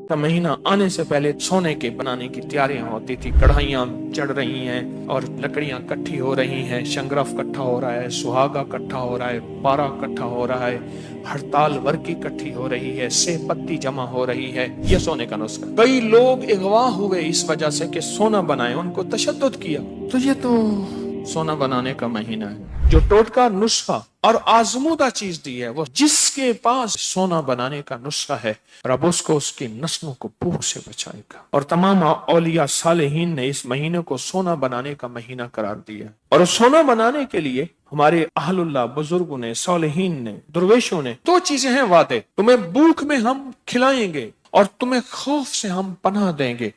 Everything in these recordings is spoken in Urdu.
کا مہینہ آنے سے پہلے سونے کے بنانے کی تیاریاں ہوتی تھی، کڑھائیاں چڑھ رہی ہیں اور لکڑیاں کٹھی ہو رہی ہیں، شنگرف کٹھا ہو رہا ہے، سہاگا کٹھا ہو رہا ہے، پارا کٹھا ہو رہا ہے، ہڑتال ورکی کٹھی ہو رہی ہے، سہ پتی جمع ہو رہی ہے۔ یہ سونے کا نسخہ، کئی لوگ اغوا ہوئے اس وجہ سے کہ سونا بنائے، ان کو تشدد کیا، تو یہ تو سونا بنانے کا مہینہ ہے۔ جو ٹوٹکا نسخہ اور آزمودہ چیز دی ہے، وہ جس کے پاس سونا بنانے کا نسخہ ہے، رب اس کو اس کی نسلوں کو بھوک سے بچائے گا۔ اور تمام اولیاء صالحین نے اس مہینے کو سونا بنانے کا مہینہ قرار دیا، اور سونا بنانے کے لیے ہمارے اہل اللہ بزرگوں نے، صالحین نے، درویشوں نے دو چیزیں ہیں وعدے: تمہیں بھوک میں ہم کھلائیں گے اور تمہیں خوف سے ہم پناہ دیں گے۔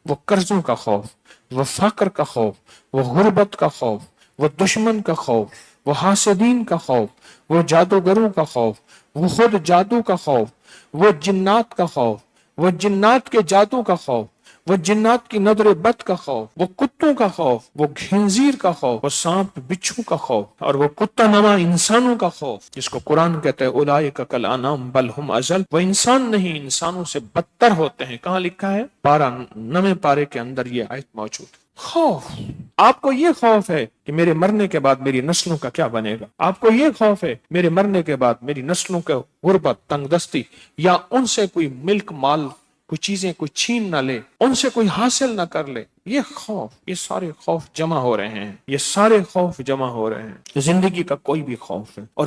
وہ قرضوں کا خوف، وہ فقر کا خوف، وہ غربت کا خوف، وہ دشمن کا خوف، وہ حاسدین کا خوف، وہ جادوگروں کا خوف، وہ خود جادو کا خوف، وہ جنات کا خوف، وہ جنات کے جادو کا خوف، وہ جنات کی نظر بد کا خوف، وہ کتوں کا خوف، وہ خنزیر کا خوف، وہ سانپ بچھو کا خوف، اور وہ کتا نما انسانوں کا خوف، جس کو قرآن کہتے ہیں اولئک کالانعام بل ہم اضل۔ وہ انسان نہیں، انسانوں سے بدتر ہوتے ہیں۔ کہاں لکھا ہے؟ پارہ، 9 پارے کے اندر یہ آیت موجود ہے۔ خوف، آپ کو یہ خوف ہے کہ میرے مرنے کے بعد میری نسلوں کا کیا بنے گا؟ آپ کو یہ خوف ہے میرے مرنے کے بعد میری نسلوں کے غربت، تنگ دستی، یا ان سے کوئی ملک مال، کوئی چیزیں کوئی چھین نہ لے، ان سے کوئی حاصل نہ کر لے؟ یہ خوف، یہ سارے خوف جمع ہو رہے ہیں، یہ سارے خوف جمع ہو رہے ہیں۔ زندگی کا کوئی بھی خوف ہے، اور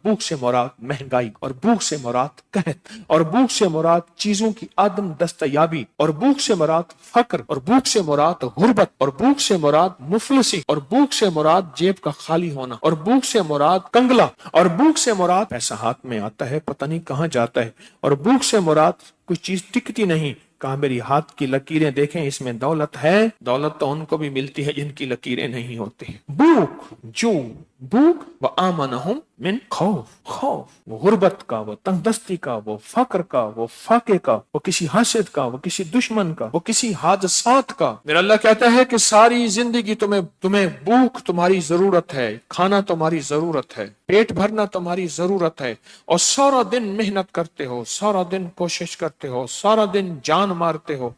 بھوک سے مراد مہنگائی، اور بھوک سے مراد قحط، اور بھوک سے مراد چیزوں کی عدم دستیابی، اور بھوک سے مراد فقر، اور بھوک سے مراد غربت، اور بھوک سے مراد مفلسی، اور بھوک سے مراد جیب کا خالی ہونا، اور بھوک سے مراد کنگلا، اور بھوک سے مراد پیسہ ہاتھ میں آتا ہے پتہ نہیں کہاں جاتا ہے، اور بھوک سے مراد کوئی چیز ٹکتی نہیں، کہاں میری ہاتھ کی لکیریں دیکھیں، اس میں دولت ہے۔ دولت تو ان کو بھی ملتی ہے جن کی لکیریں نہیں ہوتی۔ بھوک وآمنہم من خوف، وہ غربت کا، وہ تنگ دستی کا، وہ فقر کا، وہ فاقے کا، وہ کسی حاسد کا، وہ کسی دشمن کا، وہ کسی حادثات کا۔ میرا اللہ کہتا ہے کہ ساری زندگی تمہیں بھوک تمہاری ضرورت ہے، کھانا تمہاری ضرورت ہے، پیٹ بھرنا تمہاری ضرورت ہے، اور سارا دن محنت کرتے ہو، سارا دن کوشش کرتے ہو، سارا دن جان مارتے ہو،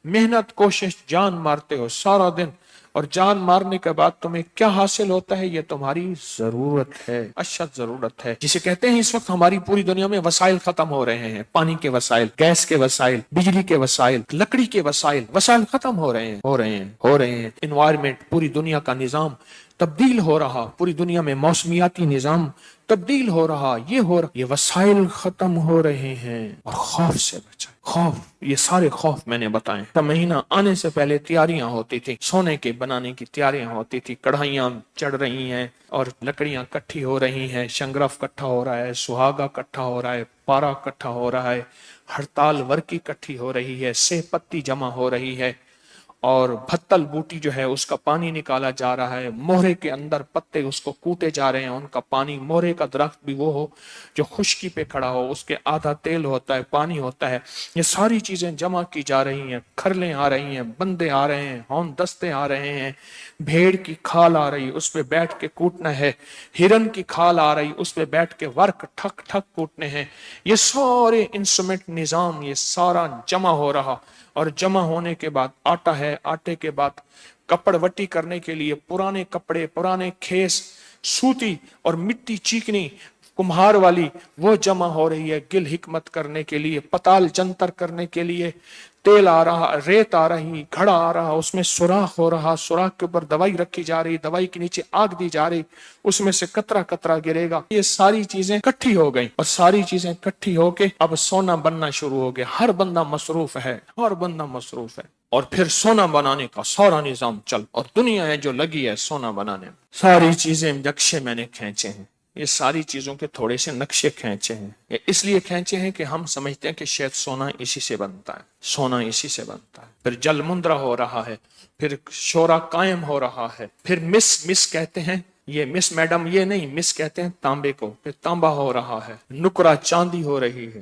محنت کوشش جان مارتے ہو سارا دن، اور جان مارنے کے بعد تمہیں کیا حاصل ہوتا ہے؟ یہ تمہاری ضرورت ہے، اشد ضرورت ہے، جسے کہتے ہیں اس وقت ہماری پوری دنیا میں وسائل ختم ہو رہے ہیں، پانی کے وسائل، گیس کے وسائل، بجلی کے وسائل، لکڑی کے وسائل ختم ہو رہے ہیں۔ انوائرمنٹ، پوری دنیا کا نظام تبدیل ہو رہا، پوری دنیا میں موسمیاتی نظام تبدیل ہو رہا، یہ وسائل ختم ہو رہے ہیں، اور خوف سے بچائے۔ خوف، یہ سارے خوف میں نے بتائے۔ کا مہینہ آنے سے پہلے تیاریاں ہوتی تھی، سونے کے بنانے کی تیاریاں ہوتی تھی، کڑھائیاں چڑھ رہی ہیں اور لکڑیاں کٹھی ہو رہی ہیں، شنگرف کٹھا ہو رہا ہے، سہاگا کٹھا ہو رہا ہے، پارا کٹھا ہو رہا ہے، ہڑتال ورکی کٹھی ہو رہی ہے، سہ پتی جمع ہو رہی ہے، اور بھتل بوٹی جو ہے اس کا پانی نکالا جا رہا ہے، موہرے کے اندر پتے اس کو کوٹے جا رہے ہیں، ان کا پانی، موہرے کا درخت بھی وہ ہو جو خشکی پہ کھڑا ہو، اس کے آدھا تیل ہوتا ہے، پانی ہوتا ہے، یہ ساری چیزیں جمع کی جا رہی ہیں، کھرلیں آ رہی ہیں، بندے آ رہے ہیں، ہون دستے آ رہے ہیں، بھیڑ کی کھال آ رہی، اس پہ بیٹھ کے کوٹنا ہے، ہرن کی کھال آ رہی، اس پہ بیٹھ کے ورک ٹھک ٹھک کوٹنے ہیں، یہ سارے انسٹرومنٹ نظام، یہ سارا جمع ہو رہا، اور جمع ہونے کے بعد آٹا ہے، آٹے کے بعد کپڑ وٹی کرنے کے لیے پرانے کپڑے، پرانے کھیس، سوتی اور مٹی چیکنی کمہار والی وہ جمع ہو رہی ہے، گل حکمت کرنے کے لیے، پتال جنتر کرنے کے لیے، تیل آ رہا، ریت آ رہی، گھڑا آ رہا، اس میں سوراخ ہو رہا، سوراخ کے اوپر دوائی رکھی جا رہی، دوائی کے نیچے آگ دی جا رہی، اس میں سے قطرہ قطرہ گرے گا۔ یہ ساری چیزیں کٹھی ہو گئی، اور ساری چیزیں کٹھی ہو کے اب سونا بننا شروع ہو گیا، ہر بندہ مصروف ہے، اور پھر سونا بنانے کا سارا نظام چل، اور دنیا ہے جو لگی ہے سونا بنانے میں، ساری چیزیں نقشے میں نے کھینچے ہیں، یہ ساری چیزوں کے تھوڑے سے نقشے کھینچے ہیں، یہ اس لیے کھینچے ہیں کہ ہم سمجھتے ہیں کہ شاید سونا اسی سے بنتا ہے، سونا اسی سے بنتا ہے، پھر جل مندرہ ہو رہا ہے، پھر شورا قائم ہو رہا ہے، پھر مس کہتے ہیں، یہ مس میڈم یہ نہیں، مس کہتے ہیں تانبے کو، پھر تانبا ہو رہا ہے، نکرہ چاندی ہو رہی ہے،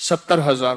70,000